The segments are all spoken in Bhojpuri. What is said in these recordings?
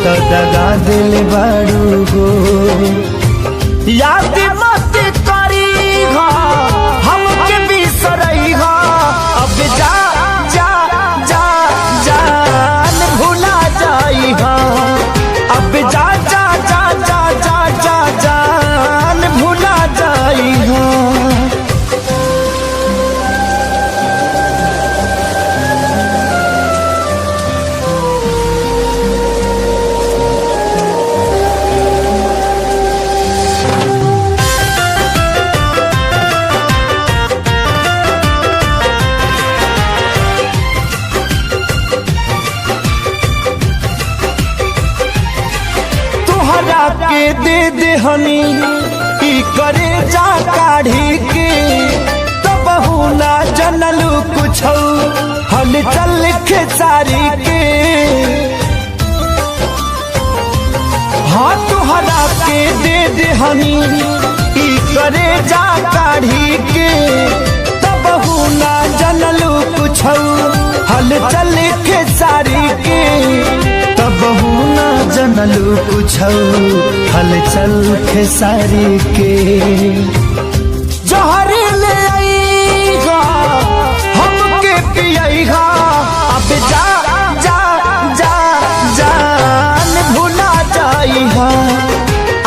तो दगा दिल बारू गो। याद मत करी हमके बिसरई अब जा जा जा जान भुला जाई अब जा जा जा जा जा जा जान भुला जाई के दे दे हनी ई करे जा काढ़ी के तो बहु ना जनलू कुछ हल चल खेसारी के। हाँ तुहरा के दे दे हनी ई करे जा काढ़ी के तो बहु ना जनलू कुछ हल चल खेसारी के। बहु ना जनलू कुछ हलचल खेसारी के। जहर ले आईगा हमके पियईगा अब जा जा जा जान भुला जाईगा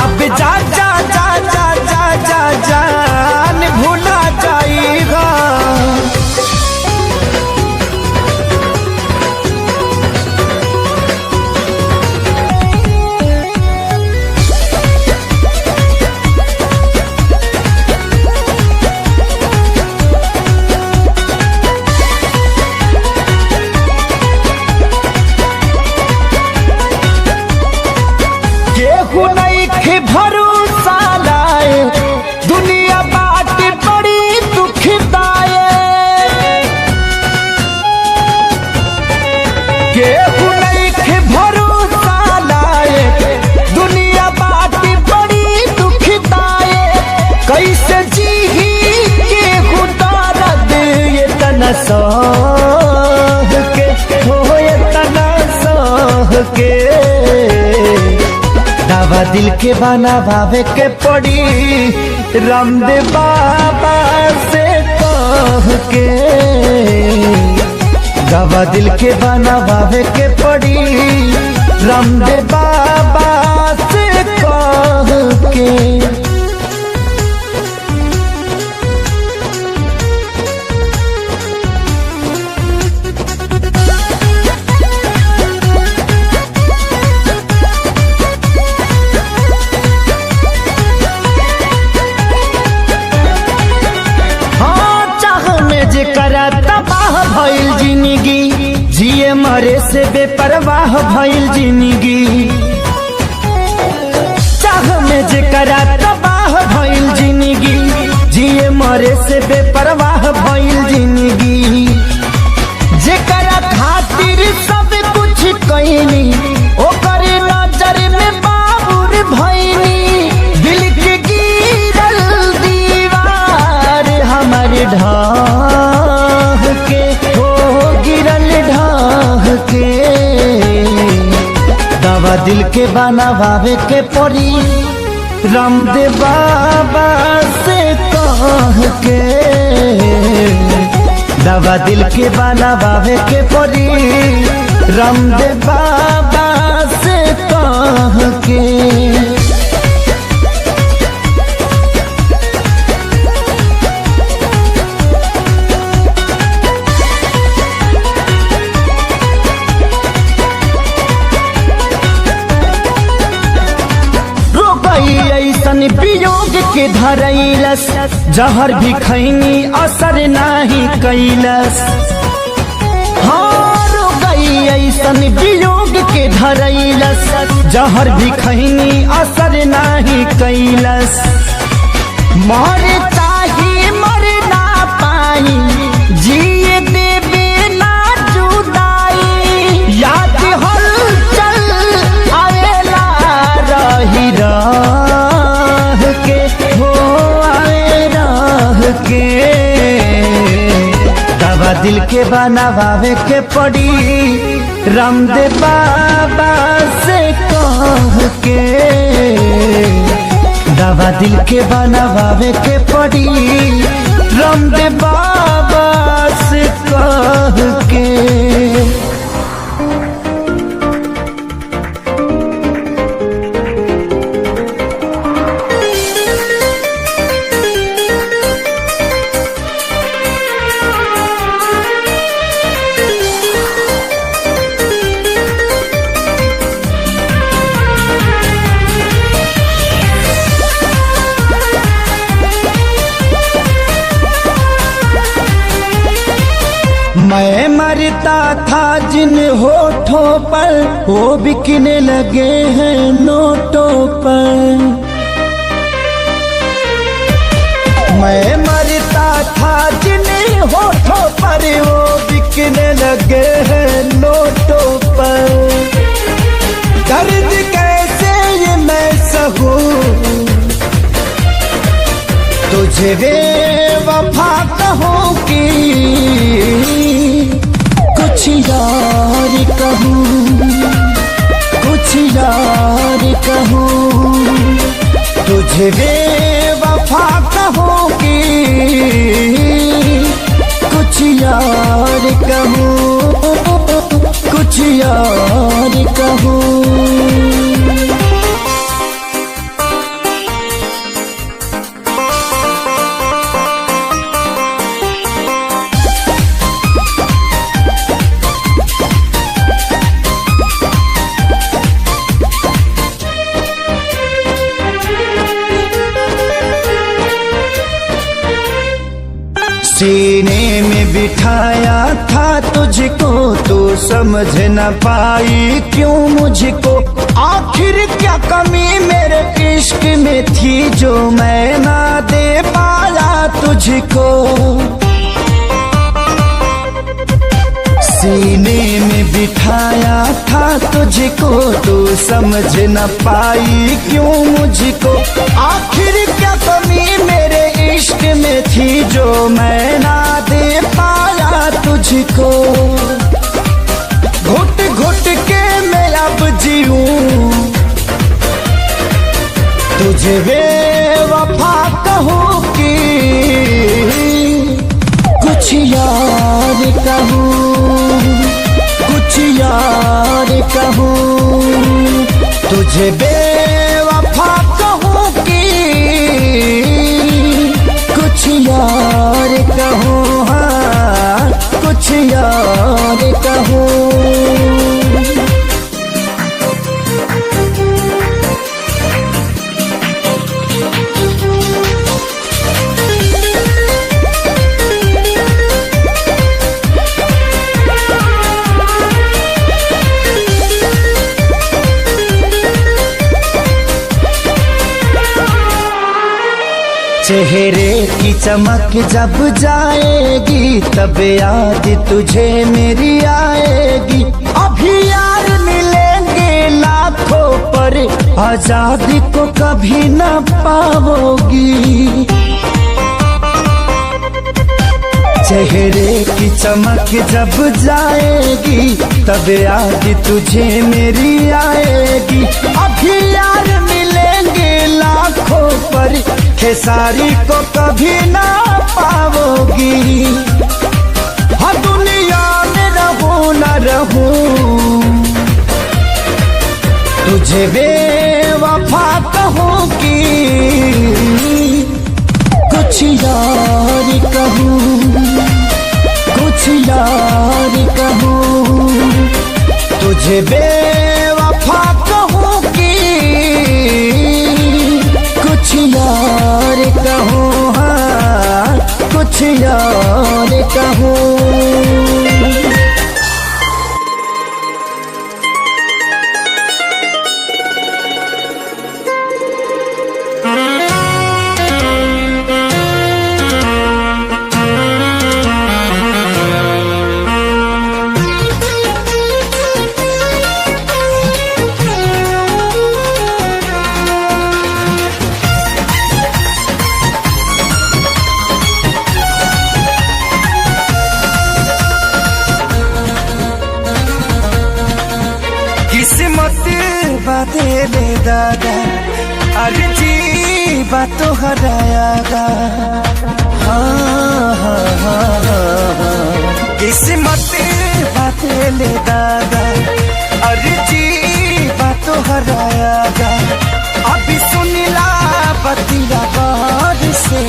अब जा जा जा जा जा जा जान भुला जाईगा। भरोसा लाए दुनिया बात बड़ी दुखदाए केहू नहीं भरोसा लाए दुनिया बात बड़ी दुखदाए। कैसे जीही केहू दर्द ये तना सह के हो ये तना सह के। दवा दिल के बनावे के पड़ी रामदेव बाबा से कह के। दवा दिल के बनावे के पड़ी रामदेव बाबा से कह के। तबाह भइल जिंदगी जिए मरे से बेपरवाह भइल जिंदगी। चाह में जेकरा तबाह भइल जिंदगी जिए मरे से बेपरवाह भइल जिंदगी। जेकरा खातिर सब कुछ कइनी ओकर नजर में बाबूर भइनी। दिल के गिरल दीवार हमारे ढाह के हो गिरल ढाह के। दवा दिल के बनावे के पड़ी रामदेव बाबा से कह के। दवा दिल के बनावे के पड़ी रामदेव बाबा से कह के। ऐसन वियोग के धरैलस जहर भी खैनी असर नाही कैलस। हार गई ऐसन वियोग के धरैलस जहर भी खैनी असर नाही कैलस। मर चाहे मर ना पाई जिए देवे ना जुदाई। याद हलचल आवेला रही के हो आए राह के। दवा दिल के बनावे के पड़ी रामदेव बाबा से कह के दवा दिल के बनावे के पड़ी, रामदेव बाबा से कह के। मैं मरता था जिन होठों पर, वो बिकने लगे हैं नोटों पर। मैं मरता था जिन होठों पर, वो बिकने लगे हैं नोटों पर। दर्द कैसे ये मैं सहूं, तुझे बेवफा कहूं कि कुछ यार कहूं, कुछ यार कहूं, तुझे बेवफा कहूं कि कुछ यार कहूं, कुछ यार कहूं। सीने में बिठाया था तुझको, तू समझ न पाई क्यों मुझको। आखिर क्या कमी मेरे इश्क में थी जो मैं ना दे पाया तुझको। सीने में बिठाया था तुझको, तू समझ न पाई क्यों मुझको। आखिर क्या कमी मेरे इश्क में थी जो मैं ना दे पाया तुझको। घुट घुट के मैं अब जीऊं, तुझे बेवफा कहूं कि कुछ यार कहूं, कुछ यार कहूं, तुझे बेवफा कहूं कि कुछ यार कहूं, हाँ कुछ यार कहूं। चेहरे की चमक जब जाएगी, तब याद तुझे मेरी आएगी। अभी यार मिलेंगे लाखों पर, आजादी को कभी न पाओगी। चेहरे की चमक जब जाएगी, तब याद तुझे मेरी आएगी। अभी यार मिलेंगे लाखों पर, खेसारी को कभी ना पाओगी। हाँ दुनिया में रहूं न रहूं, तुझे बेवफा कहूं कि कुछ यार कहूं, कुछ यार कहूं, तुझे बेवफा कहूं कि कुछ यार कहूं, हाँ कुछ यार कहूं। देले दादा अरे जी बातों हरायागा किस्मत बातेले दादा अरे जी बातों हरायागा अभी सुनिला बतिया बार से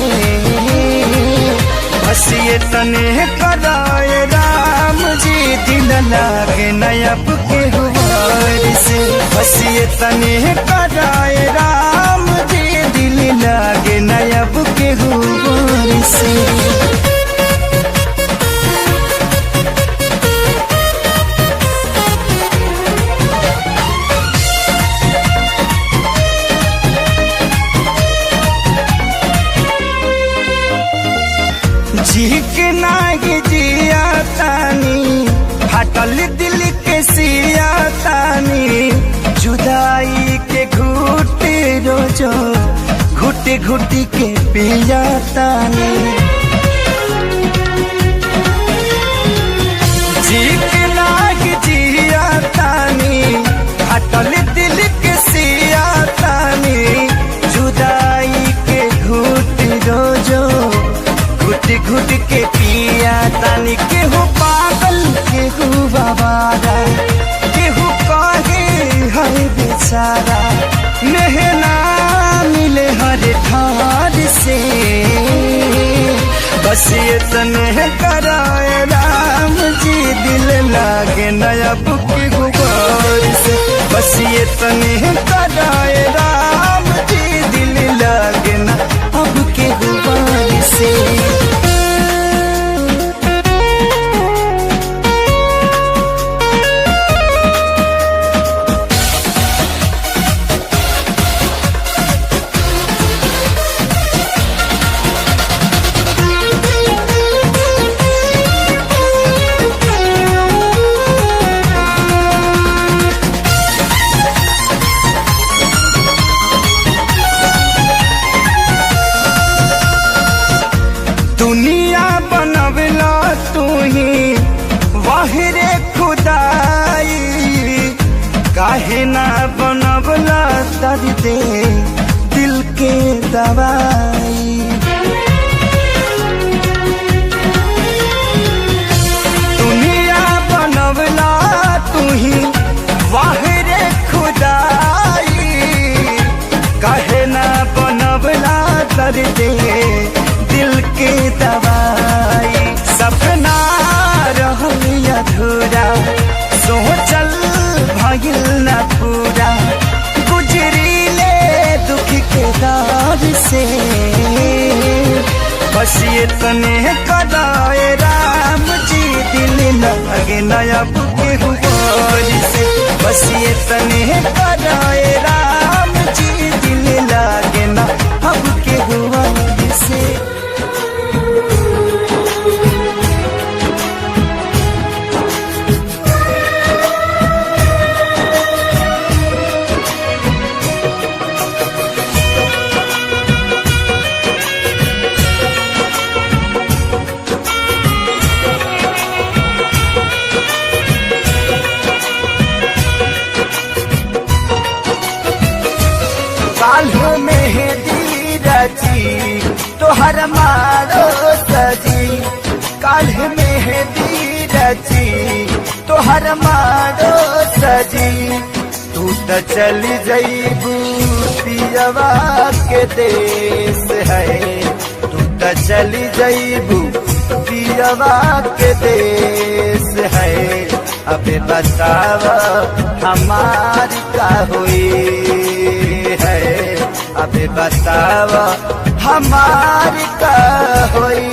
बस ये तने कराए राम जी दिल लागे नयब के हुआर से बस ये तने कराए राम जी दिल लागे नयब के हुआर से जी के नागी जिया तानी हटल दिल के सिया तानी जुदाई के घुटे रोजो घुटे घुटी के पिया तानी जी के नागी जिया तानी हटल दिल के सिया तानी जुदाई के घुटे रोजो घुट घुट के पिया तानी केहू पागल केहू बाबारा केहू कहे है बेचारा मेहना मिले हर ठार से बस ये तने कराए राम जी दिल लागे नयब के गुबार से बस ये तने कराए राम जी दिल लागे ना अब के गुबार से दुनिया बनवला तू ही वाहिरे खुदाई काहे ना बनवला दर्द दिल के दवाई दुनिया बनवला तू ही वाहिरे खुदाई काहे ना बनवला दर्द दिल के दवाई सपना रहल अधूरा सोचल भइल न पूरा गुजरीले दुख के दौर से बस ये तने कराए राम जी दिल लगे नयब के हुआर से बस ये तने कराए राम जी दिल लागे ना अब के हुआर से काल्हू मेहंदी रची तोहर मारो सजी काल्ह मेहंदी रची तोहर मारो सजी तू तो चली जईबू पियवा के देश है तू तो चली जईबू पियवा के देश है अबे बतावा हमारी का हुई है अबे बतावा हमारी का हुई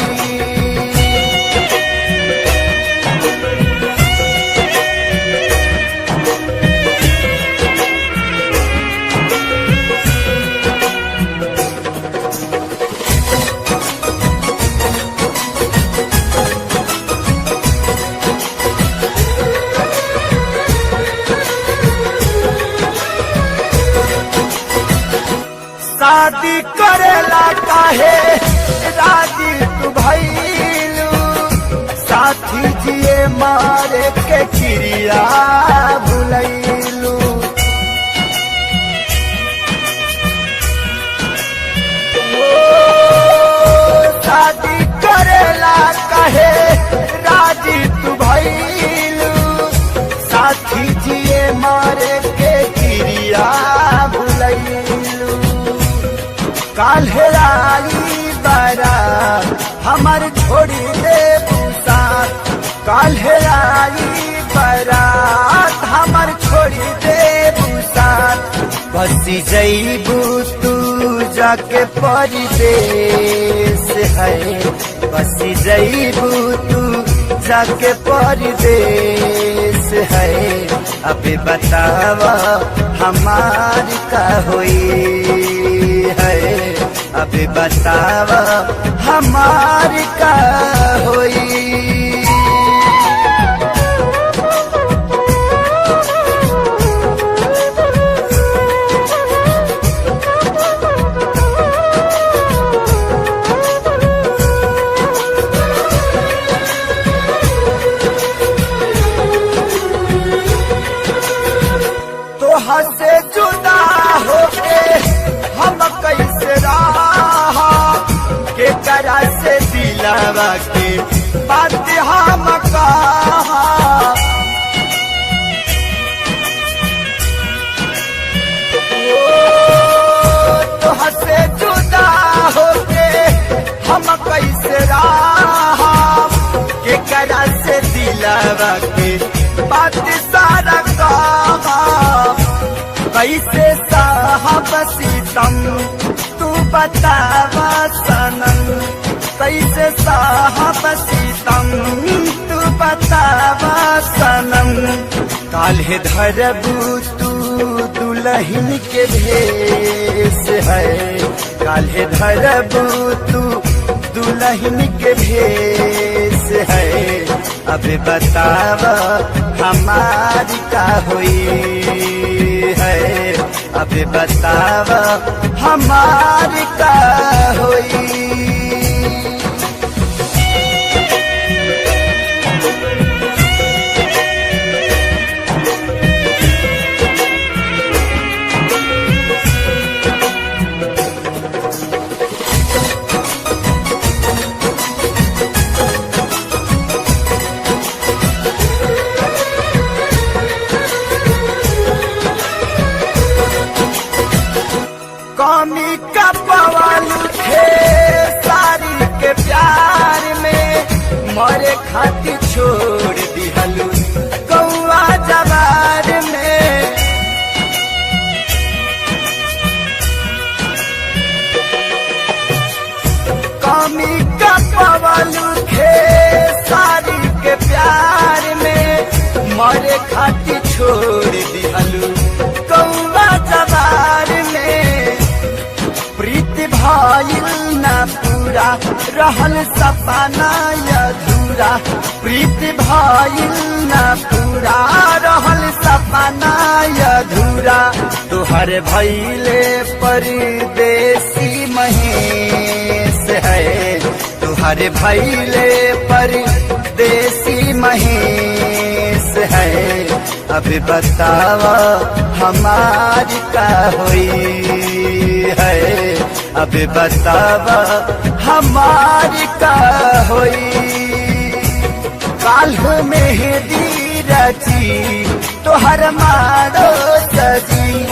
शादी करेला काहे राजी तू भइलू साथी जिए मारे के चिड़िया भुलैलू काल्हे आई बारात हमार छोड़ी दे साथ। काल्हे आई बारात हमार छोड़ी दे साथ। बसी जईबू तू जाके परदेस है। बसी जईबू तू जाके परदेस है। अबे बतावा हमार का होई है। अबे बतावा हमार का होई। से जुदा होके हम कैसे रहा के करा से दिलावा के बात हम कहा। तो से जुदा होके हम कैसे रहा के करा से दिलावा के बात सारा कहा। कैसे साहब सीतम तू बतावा सनम। कैसे साहब सीतम तू बतावा सनम। काल्हे धरबू तू दुल्हन के भेष है। काल्हे धरबू तू दुल्हन के भेष है। अब बतावा हमारी का होई है। अब बतावा हमारी का होई। कमी का पवालू थे सारी के प्यार में। मरे खातिर छोड़ दिहलू कौआ जवार में। कमी का पवालू थे सारी के प्यार में। मरे खातिर छोड़ दिहलू कौआ जवार में। प्रीति भाईल ना पूरा रहल सपना अधूरा। प्रीति भाईल ना पूरा रहल सपना अधूरा। तुहर भैले परदेसी महेश है। तुहर भैले परदेसी महेश है। अब बतावा हमारी का होई है। अब बतावा हमारी का होई। काल्ह मेहंदी रची तोहर मारो सजी।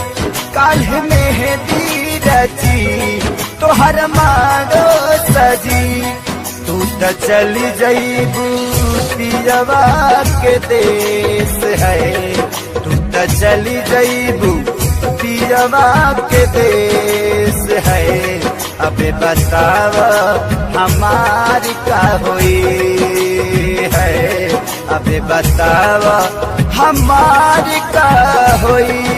काल्ह मेहंदी रची तोहर मारो सजी। तू तो चली जईबू पियवा के देश है। तू तो चली जईबू पियवा के देश है। अब बतावा हमारी का होई है। अब बतावा हमारी का होई।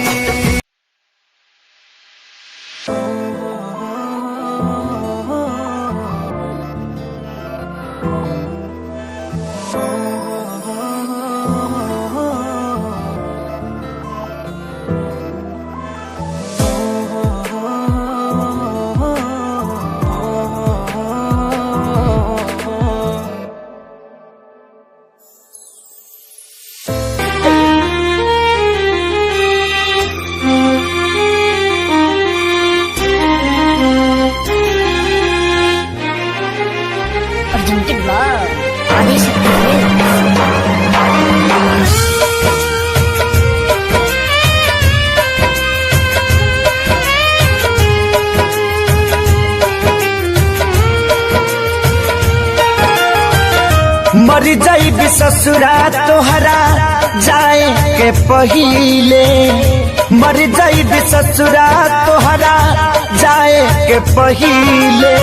मर जाइब ससुरा तोहरा जाए के पहिले, मर जाइब ससुरा तोहरा जाए के पहिले,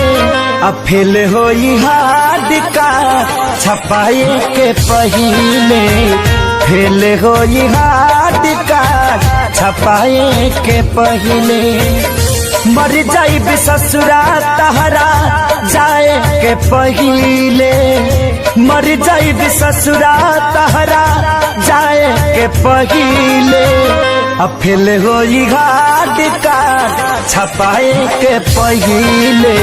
अब फेल होई हार्ड का छपाए के पहिले, फेल होई हार्ड का छपाए के पहिले, मर जाइब ससुरा तोहरा जाए के पहिले, मर जाइब ससुरा तोहरा जाए के पहिले, अब फेल होई हार्ड का छपाए के पहिले,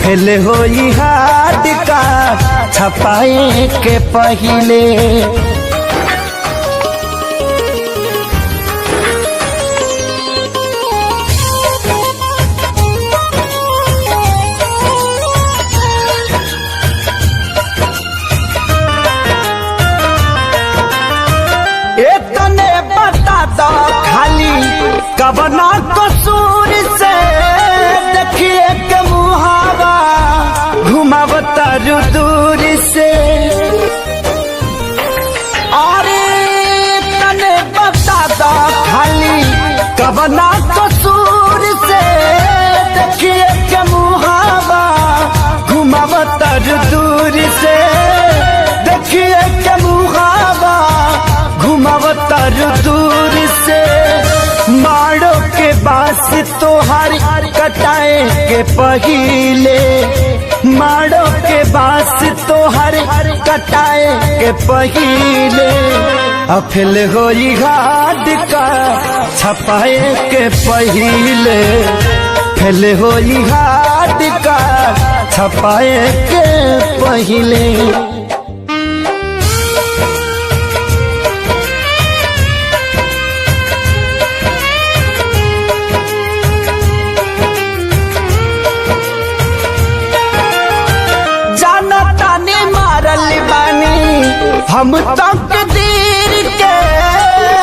फेल होई हार्ड का छपाए के पहिले। इतने बता दो खाली कबना कसूर से, देखिए के मुहावा घुमावता दूर से, अरे इतने बता दो खाली कबना कसूर से, देखिए के मुहावा घुमावता दूर से, देखिए के मुहावा घुमावतर दूर से, मारो के बास तोहार कटाए के पहिले, मारो के बास तोहार कटाए के पहिले, अब फेल होई हार्ड का छपाए के पहिले, फेल होई हार्ड का छपाए के पहिले। हम तक दीर के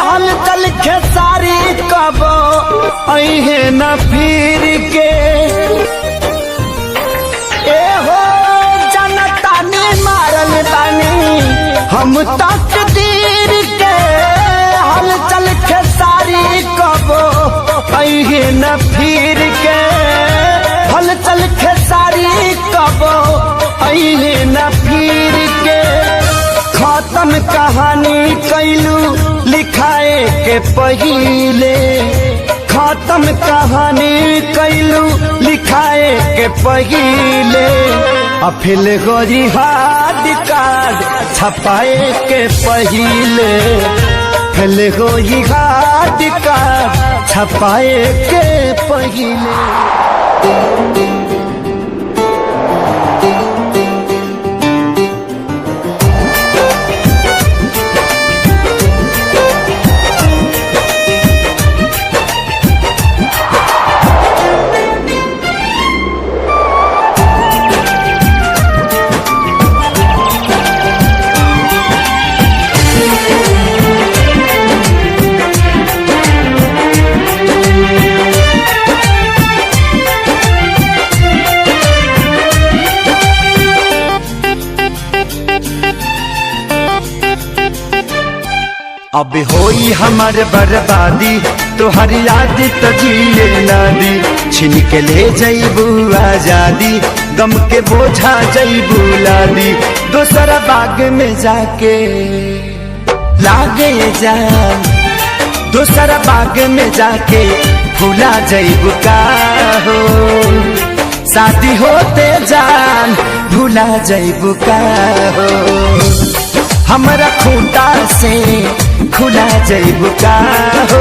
हल चल खेसारी कबो अहे न फिर के, ए हो जनता ने मारल बानी हम तक दीर के हल चल खेसारी कबो अहे न फिर के, हल चल खेसारी कबो अहे न फिर के, खत्म कहानी कैलू लिखाए के पहिले, खत्म कहानी कैलू लिखाए के पहिले, अब फेल होई हार्ड कार्ड छपाए के पहिले, फेल होई हार्ड कार्ड छपाए के पहिले। अब होई हमार बर्बादी तोहर याद तजिए नादी, छीन के ले जइबू आजादी गम के बोझा जइबू लादी, दोसरा बाग में जाके लागे जान, दोसरा बाग में जाके भूला जइबू का हो, शादी होते जान भूला जइबू का हो, हमरा खूंटा से खुला जइबू का हो,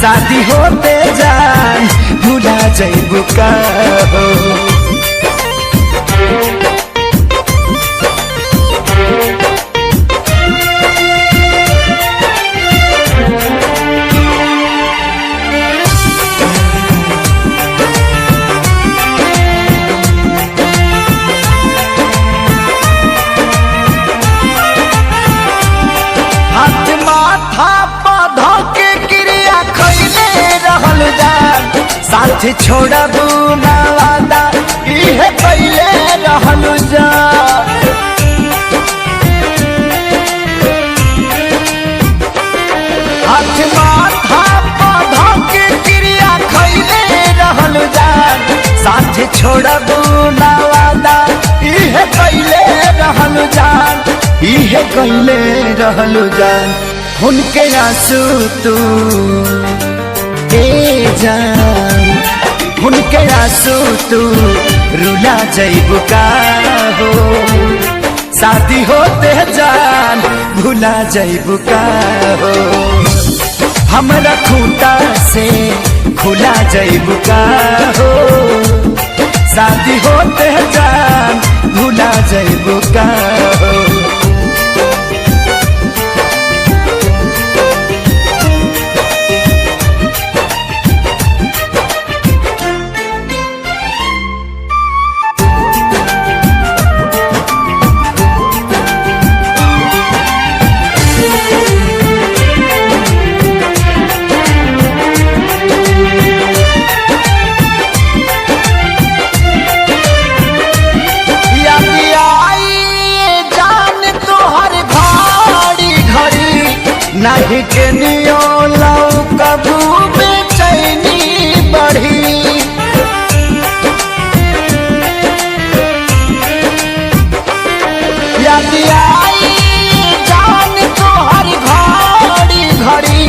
शादी होते जान भूला जइबू का हो। साथ छोड़बू ना वादा इहे पहले रहलू जा, कैले रहलू जान उनके आंसू तू ए जान उनके आंसू तू रुला जइबू का हो शादी होते जान भुला जइबू का हो हमरा खूंटा से खुला जइबू का हो शादी होते जान भुला जइबू का हो नहीं के नियो लाओ कबू बेचैनी बढ़ी याद आई जान तो हर घड़ी घड़ी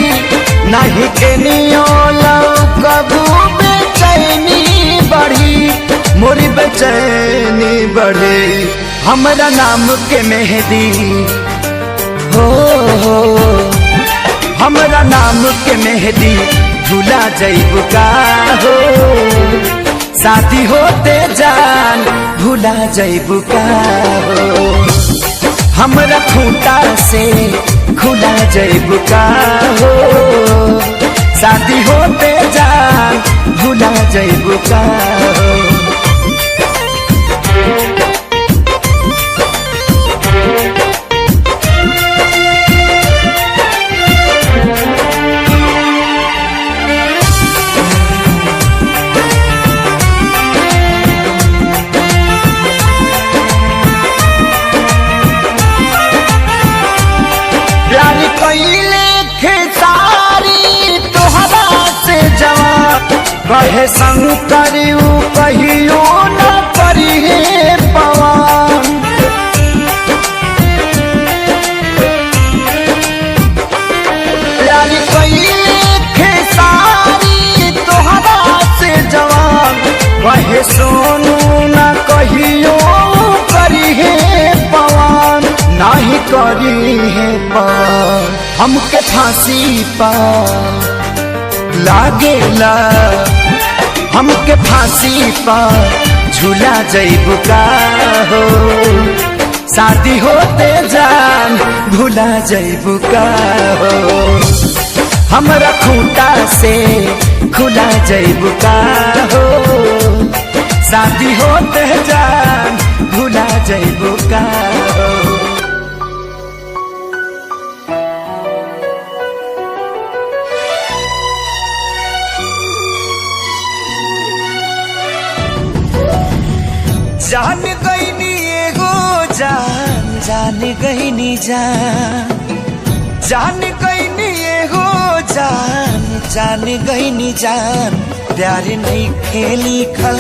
नहीं के नियो लाओ कबू बेचैनी बढ़ी मोरी बेचैनी बढ़ी हमरा नाम के मेहंदी हो हमरा नाम के मेहंदी भुला जइबू का हो शादी होते जान भुला जइबू का हो हमरा खूंटा से खुला जइबू का हो शादी होते जान भुला जइबू का हो कहे संग करियो कहियो न करिए पवन प्यारी कइले खेसारी तोहरा से जवान कहे सोनू न कहियो करिए पवन नहीं करी है पवन हमके फांसी पा लागेला हमके फांसी पर झूला जइबू का हो शादी होते जान भुला जइबू का हो हमरा खूंटा से खुला जइबू का हो शादी होते जान भुला जइबू का हो जान गईनी एगो जान जान गईनी जान गईनी एगो जान जान गईनी जान प्यार नहीं खेली खल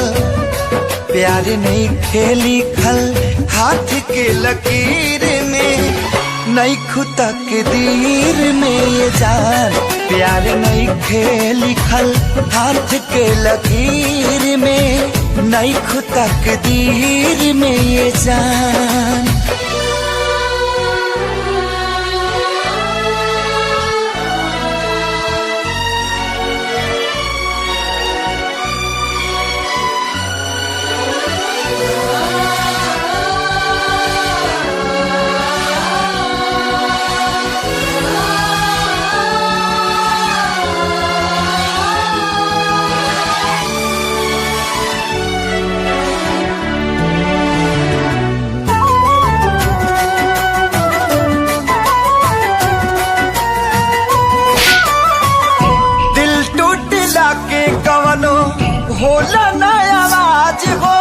प्यार नहीं खेली खल हाथ के लकीर में नहीं खुतक दीर में ये जान प्यार नहीं खेली खल हाथ के लकीर में नहीं खुतक दीर में ये जान होला ना आवाज हो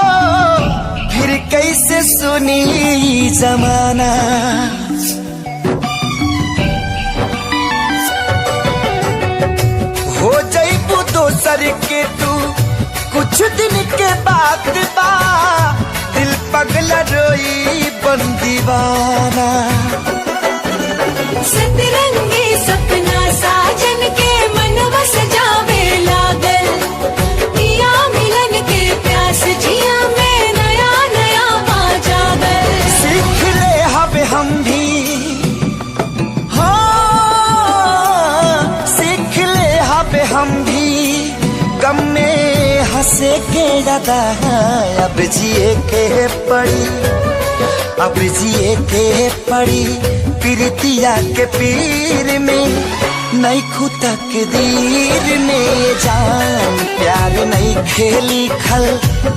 फिर कैसे सुनी जमाना हो जाइबू दोसर के तू कुछ दिन के बाद बा दिल पगला रोई बन दीवाना गम में हंसे के ज्यादा अब जिए के पड़ी, अब जिए के पड़ी प्रीतिया के पीर में, नहीं खुदा के दीर में जान प्यार नहीं खेली खल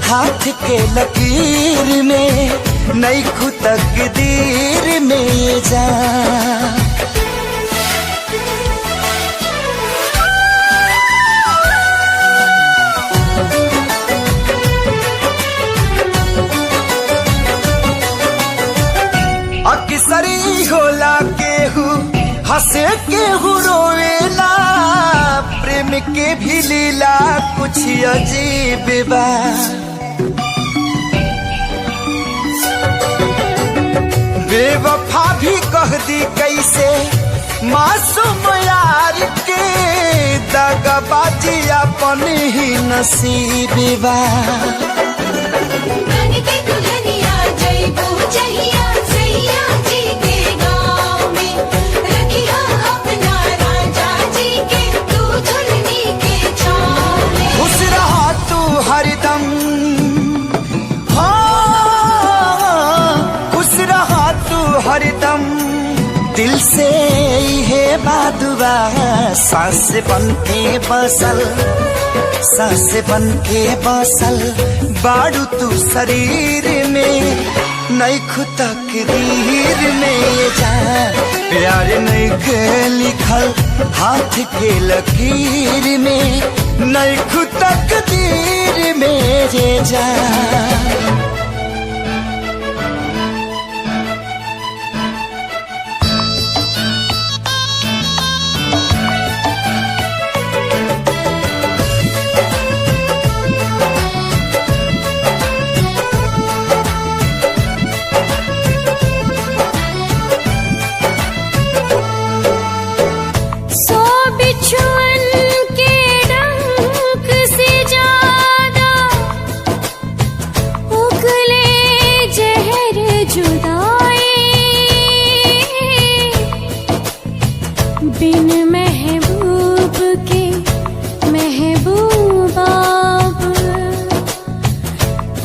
हाथ के लकीर में, नहीं खुदा के दीर में जान। अक्सरी होला केहू हंसे केहू रोवेला, प्रेम के भी लीला कुछ अजीब बा। बेवफा भी कह दी कैसे मासूम यार के, दगाबाजी अपन ही नसीब बा। हरदम खुश रहा तू हरदम, दिल से है बादुआ सांस बन के बसल, सांस बन के बसल बाड़ू तू शरीर में, नहीं खुदा के दीर में जा प्यार नहीं के लिखल हाथ के लकीर में, नहीं खुदा के दीर में जा। बिन महबूब के महबूबा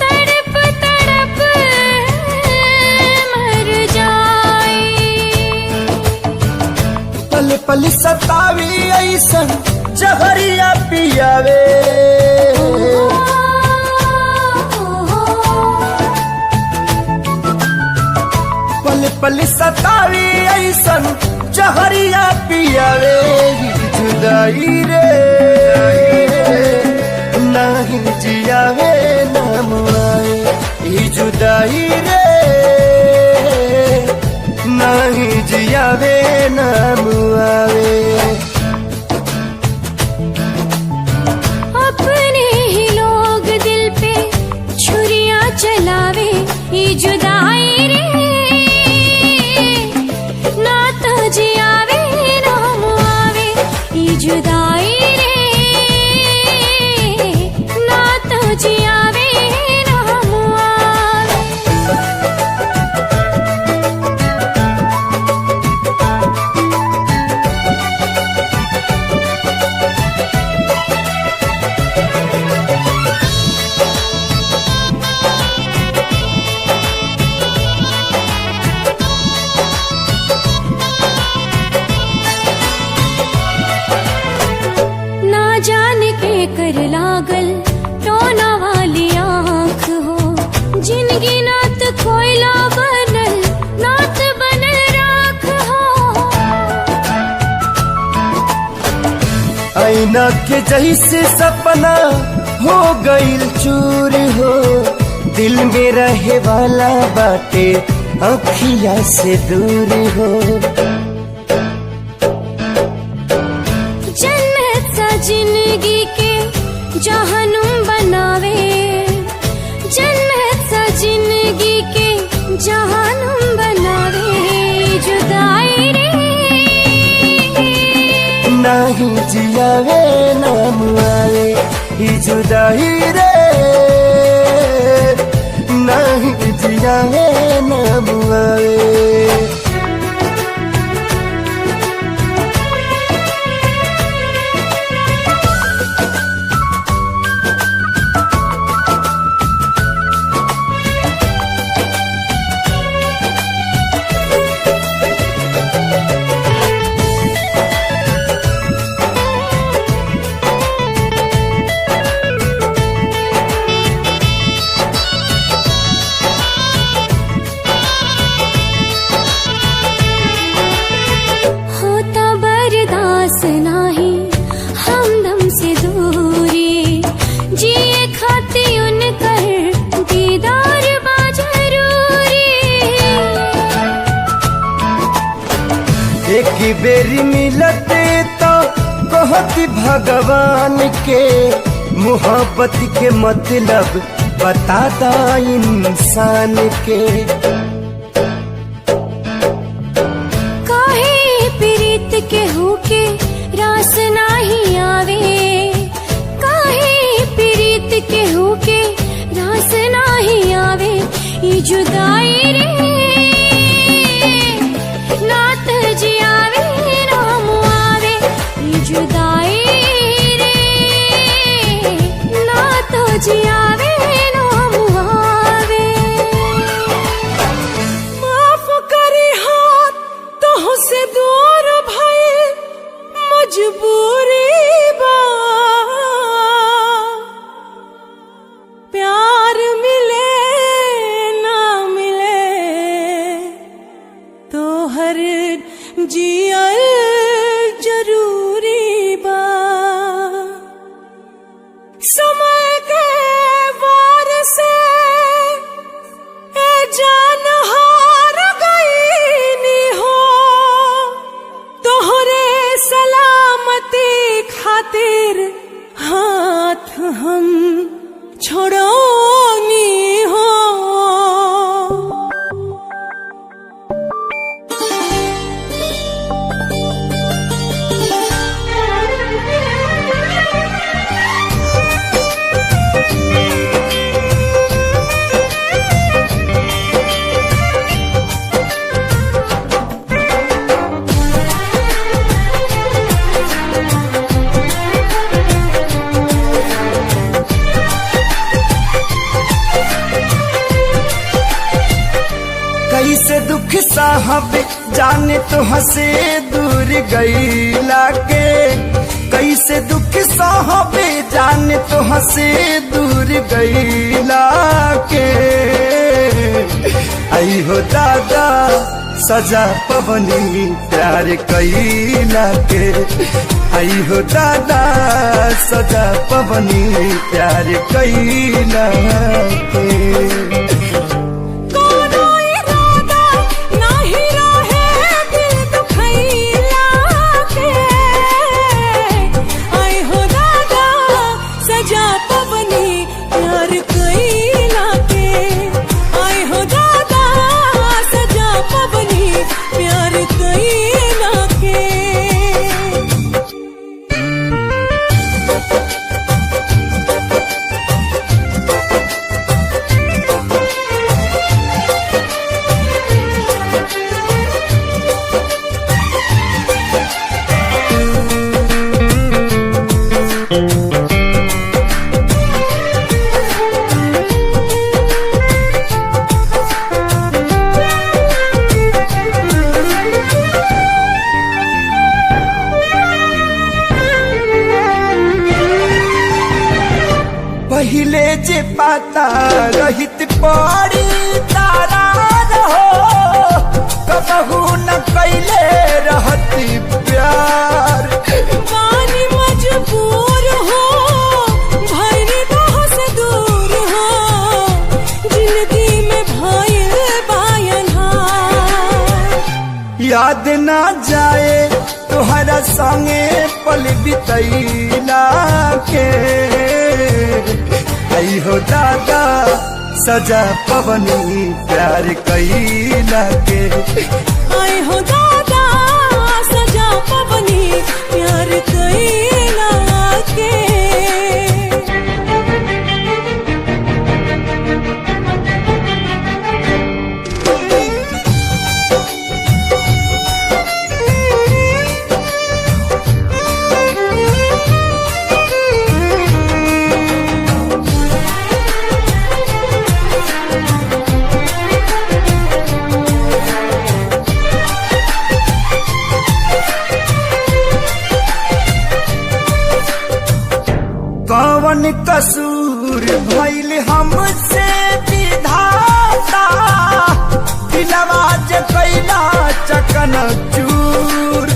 तड़प तड़प मर जाए, पल पल सतावी ऐसन जहरिया पियावे, पल पल सतावी ऐसन जहरिया पियावे, जुदाई रे नहीं जियावे नाम आए, जुदाई रे नहीं जियावे नाम आवे। अपने ही लोग दिल पे छुरियां चलावे, ये जुदाई रे ना तो जियावे नाम आवे, ये जुदाई रे ना तो जियावे नाम आवे। कर लागल टोना वाली आँख हो, जिनगी नात कोयला बनल नात बनल राख हो। आईना के जैसे सपना हो गईल चूर हो, दिल में रहे वाला बाटे अखिया से दूर हो। जन्नत सा जिंदगी के जहनुम बनावे, जन्नत सा जिंदगी के जहनुम बनावे, जुदाई रे नहीं जियावे नाम आवे, जुदाई रे नहीं जियावे नाम आवे। की बेरी मिलते तो कहती भगवान के मोहब्बत के मतलब बताता इंसान के। काहे प्रीत के होके रास नाही आवे, काहे प्रीत के होके रास नाही आवे, ये जुदाई रे नात जियावे राम आवे, ये जुदाई रे नात जियावे राम आवे। माफ करी हाथ तो से दूर भई मजबूरी बा, प्यार मिले ना मिले तो हर जियल जरूरी बा। समय के वार से ए जान हार गई हो, तोहरे सलामती खातिर हाथ हम छोड़ोनी हो। कैसे दुख साहब जाने तो हंसे दूर गईला के, कैसे दुख साहब जाने तो हंसे दूर गईला के। आई हो दादा सजा पवनी प्यार कैला के, आई हो दादा सजा पवनी प्यार कैला के। पहिले जे पाता रहित पड़ी तारा रहो, कबहू न कैले रहती प्यार। पानी मजबूर हो भरी बहुत दूर हो, जिंदगी में भाई बायनहार। याद ना जाए तुहरा संगे पल बितैला के, आई हो दादा सजा पवनी प्यार कैला के। आई हो दादा सजा पवनी प्यार कैला के। कौन कसूर भइल हमसे विधाता, दिलवा जे कैला चकन चूर।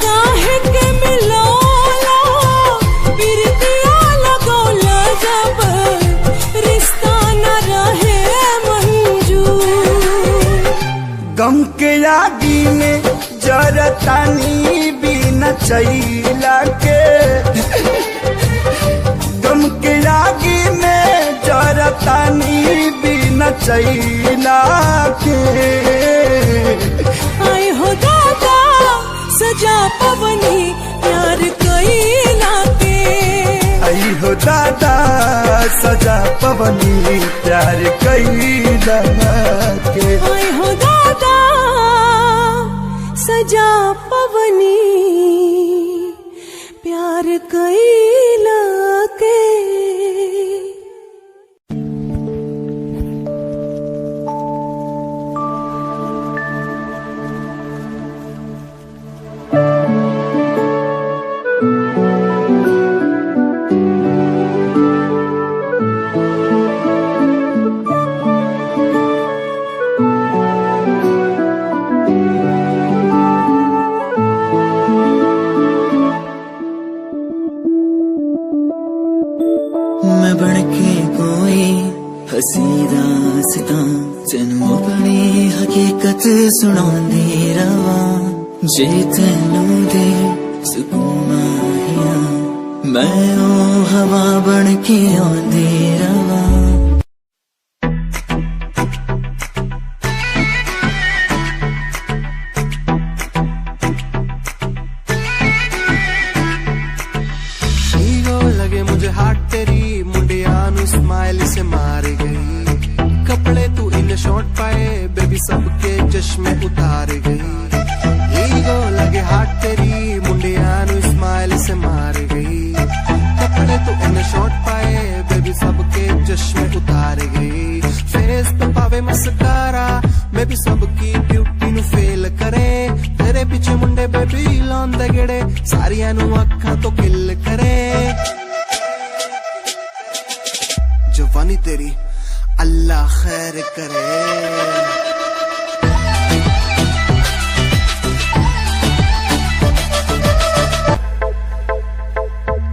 काहे के मिलोला बिरतिया लगोला, जब रिश्ता न रहे मंजूर। गम के आगी में जरतानी बिना चैला के गम के आगे में जरतानी बिना चैला के। आए हो दादा सजा पवनी प्यार कैला के। आई हो दादा सजा पवनी प्यार कैला के। आए हो दादा सजा पवनी प्यार कैला के। मैं बनके कोई हसी दास्तां तेनू अपनी हकीकत सुनांदी रवा। जे तेनू दे सुकून माहिया मैं ओ हवा बनके आंदी रवा। लगे मुझे हाथ तेरी मुंडिया नु स्माइल से मार गई। कपड़े तू इन शॉर्ट पाए बेबी सबके चश्मे उतार गई। ईगो लगे हाथ तेरी मुंडिया नु स्माइल से मार गई। कपड़े तू इन शॉर्ट पाए बेबी सबके चश्मे उतार गई। फेस पे पावे मस्कारा मैं भी सबकी ब्यूटी नु फेल करे। तेरे पीछे मुंडे बेबी लौंदे गेड़े सारिया नु अखा तो किल करे। जवानी तेरी अल्लाह खैर करे।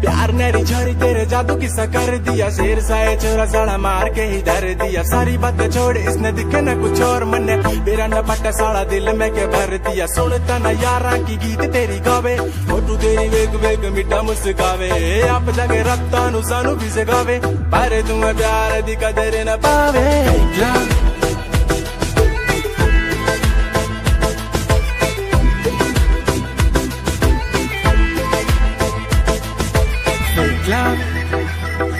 प्यार नेरी झड़ी तेरे जादू किस्सा कर दिया। शेर साए चोरा साड़ा मार के ही धर दिया। सारी बातें छोड़ इसने दिखे न कुछ और मन ने मेरा न पट्टा साड़ा दिल में के भर दिया। सुनता न यारा की गीत तेरी गावे फोटू तेरी वेग वेग मिठा मुस्कावे। आप जगे रखता नु सानू भी सगावे पर तुम्हें प्यार दी कदर न पावे।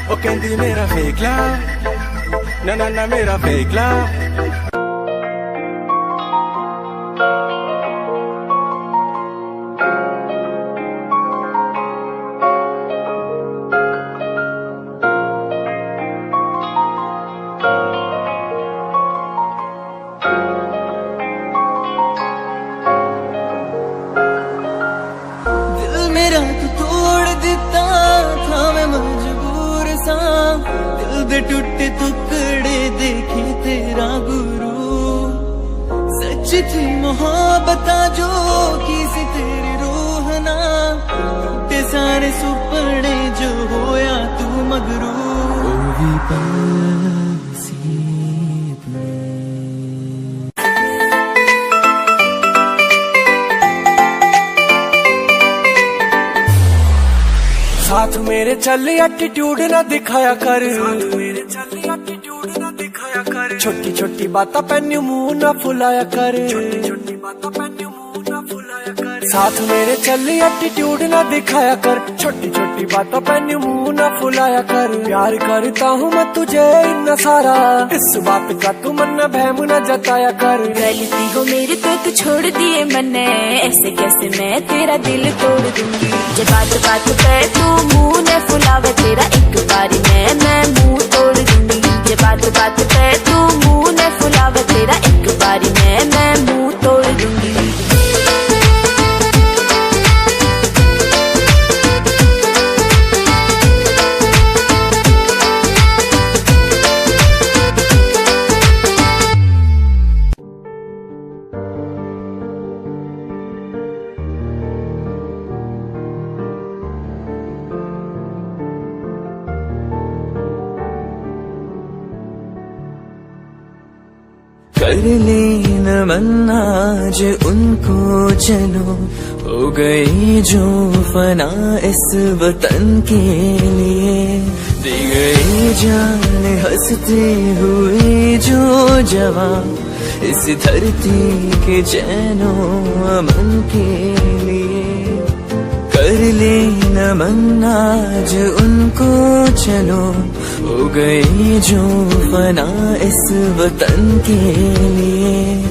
ओ कहती मेरा फेक लव ना ना ना मेरा फेक लव। दिल मेरा तू तोड़ दिता था मैं मजबूर सा। दिल दे टूटे टुकड़े देखे तेरा गुरु। सच थी मोहब्बत जो किसी तेरी रूह ना। टूटे सारे सुपने जो होया तू मगरू। ओ भी साथ मेरे चल एटीट्यूड ना दिखाया कर। मेरे चल एटीट्यूड ना दिखाया कर। छोटी छोटी बातों पे न्यू मुंह ना फुलाया कर। छोटी छोटी बातों पे न्यू मुंह ना फुलाया कर। साथ मेरे चल एटीट्यूड ना दिखाया कर। छोटी छोटी बातों पे न्यू मुंह ना फुलाया कर। प्यार करता हूँ मैं तुझे इतना सारा इस बात का तू मन बहम न जताया कर। गलती हो मेरी तो तू छोड़ दिए मैंने ऐसे कैसे मैं तेरा दिल तोड़ दूंगी। जे बात बात पे तू मुंह न फुलावे तेरा एक बारी मैं मुंह तोड़ दूंगी। जे बात बात पे तू मुंह न फुलावे तेरा एक बारी मैं मुंह तोड़ दूंगी। कर लेना तमन्ना आज उनको चलो हो गई जो फना इस वतन के लिए, दी गई जान हंसते हुए जो जवान इस धरती के चैनो अमन के लिए, कर ले नमन आज उनको चलो हो गई जो फना इस वतन के लिए।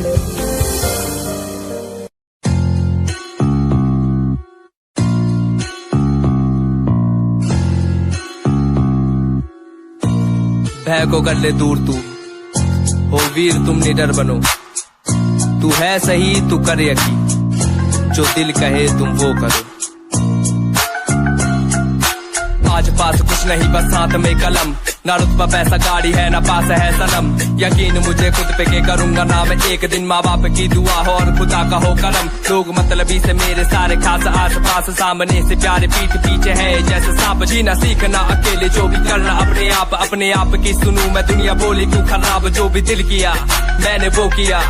भय को कर ले दूर तू, हो वीर तुम निडर बनो, तू है सही तू कर यकीन, जो दिल कहे तुम वो करो। आज पास कुछ नहीं बस हाथ में कलम, ना रुतबा पैसा गाड़ी है ना पास है सनम, यकीन मुझे खुद पे के करूंगा नाम एक दिन, माँ बाप की दुआ हो और खुदा का हो करम। लोग मतलबी से मेरे सारे खास आस पास, सामने से प्यारे पीठ पीछे है जैसे सांप, जीना सीखना अकेले जो भी करना अपने आप की सुनूं मैं दुनिया बोली क्यों खराब, जो भी दिल किया मैंने वो किया,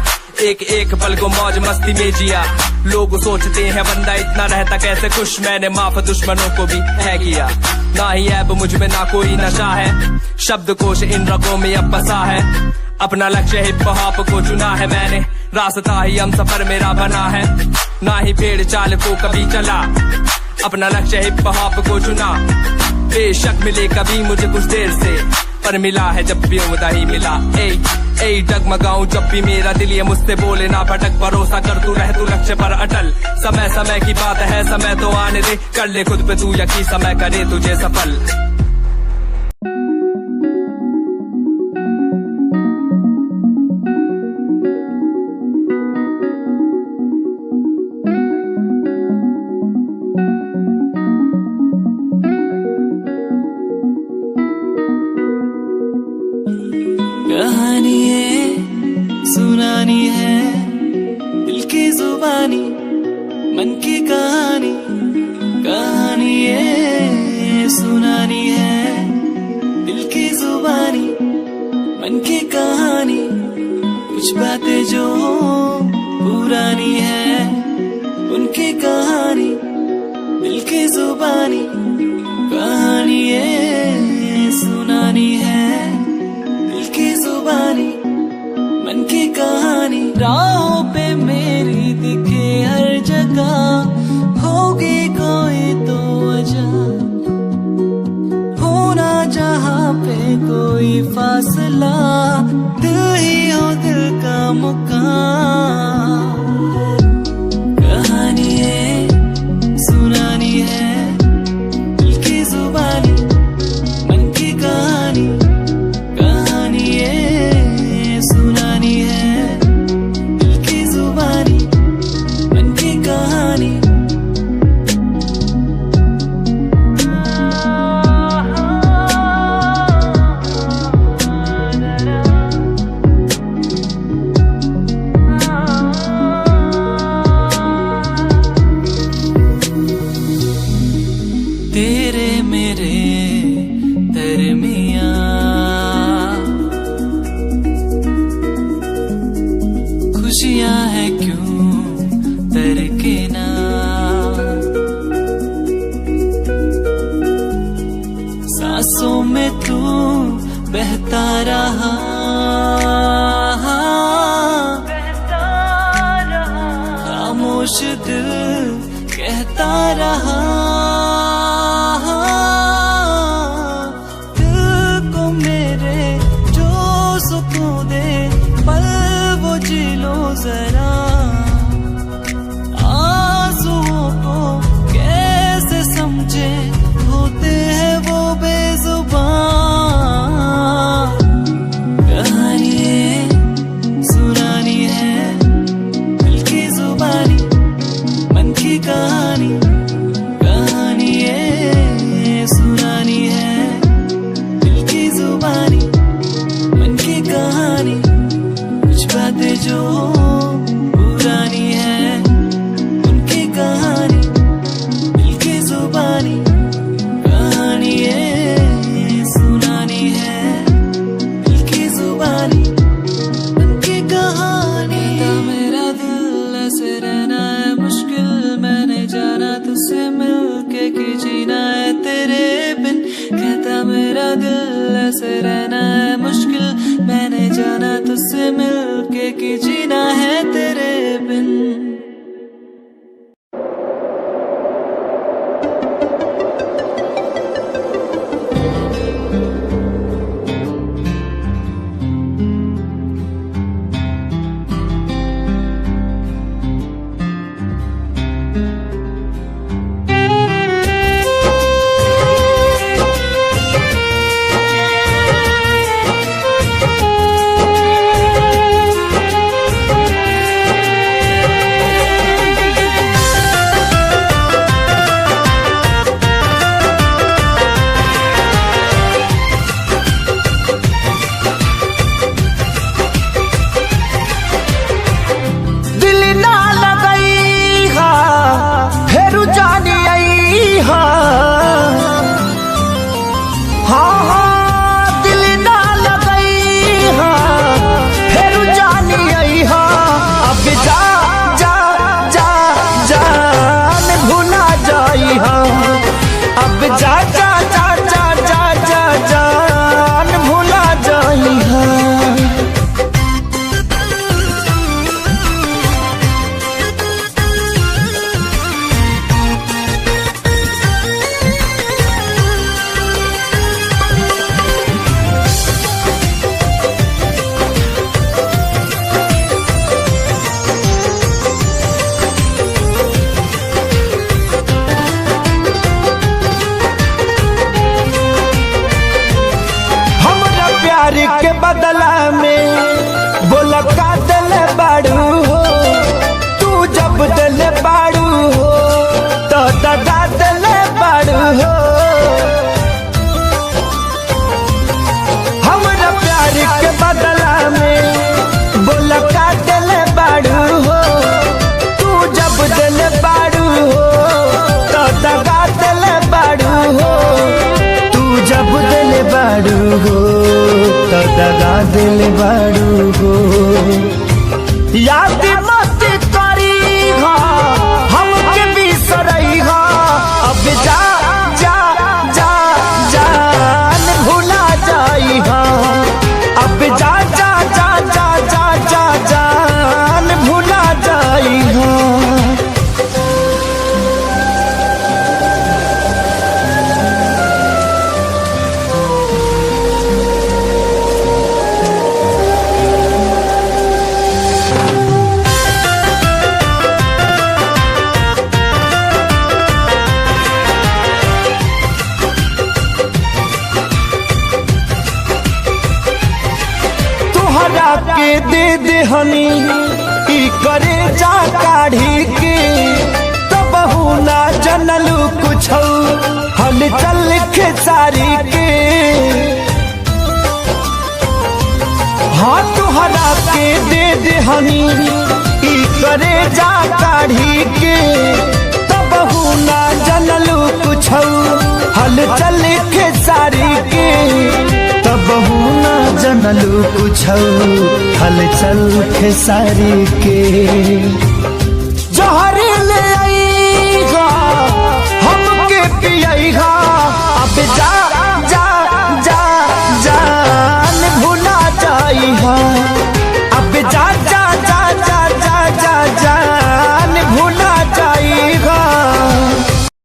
एक एक पल को मौज मस्ती में जिया। लोग सोचते हैं बंदा इतना रहता कैसे खुश, मैंने माफ दुश्मनों को भी है किया, ना ही ऐब मुझ में ना कोई नशा है, शब्दकोश इन रगों में अब बसा है, अपना लक्ष्य हिप हॉप को चुना है मैंने, रास्ता ही हम सफर मेरा बना है, ना ही भेड़ चाल को कभी चला, अपना लक्ष्य हिप हॉप को चुना, बेशक मिले कभी मुझे कुछ देर से, पर मिला है जब भी उम्दा ही मिला। ए डगमगाऊं जब भी मेरा दिल ये मुझसे बोले ना भटक, भरोसा कर तू रह तू लक्ष्य पर अटल, समय समय की बात है समय तो आने दे, कर ले खुद पे तू यकीन समय करे तुझे सफल। कहानी है सुनानी है दिल की जुबानी मन की कहानी, कहानी है सुनानी है दिल की जुबानी मन की कहानी, कुछ बातें जो पुरानी है उनकी कहानी दिल की जुबानी, कहानी है सुनानी है की जुबानी मन की कहानी, राहों पे मेरी दिखे हर जगह होगी कोई तो वजह, होना जहाँ पे कोई फासला, दिल ही हो दिल का मुकाम, कहानी है सुनानी है दिल की जुबानी मन की कहानी, सुनानी है दिल की जुबानी मन की कहानी। तेरे मेरे दरमियां खुशियां है क्यों तरके ना, सांसों में तू बहता रहा, खामोश दिल कहता रहा, दिल को मेरे जो सुकून दे पल वो जी लो जरा, आंसुओं को कैसे समझे होते हैं वो बेजुबान, कहानी है सुनानी है दिल की जुबानी मन की कहानी, दिल ऐसे रहना है मुश्किल, मैंने जाना तुझसे मिलके कि जीना है तेरे बिन। के बदला में बोला का दिल बाड़ू हो, तू जब दिल बाड़ू हो तो दादा दिल बाड़ू हो। हमरा प्यार के बदला में बोला का दिल बाड़ू हो, तू जब दिल बाड़ू हो तो दादा दिल बाड़ू हो, तू जब दिल बाड़ू हो तो दगा दिल बाड़ू हो। याद मत करी हो हमके बिसरई हो, अब जा जा जा जान भुला जाई हो, अब जा जा जा जा जा जा जान भुला जाई हो। के दे दे हनी ई करे जा काढ़ी के, तब ना जनलू कुछ हल चल खेसारी के। हाँ तुहरा के दे दे हनी ई करे जा काढ़ी के, तब ना जनलू कुछ हल चल खेसारी के, तब ना जनलू कुछ हल चल खेसारी के। जहाँ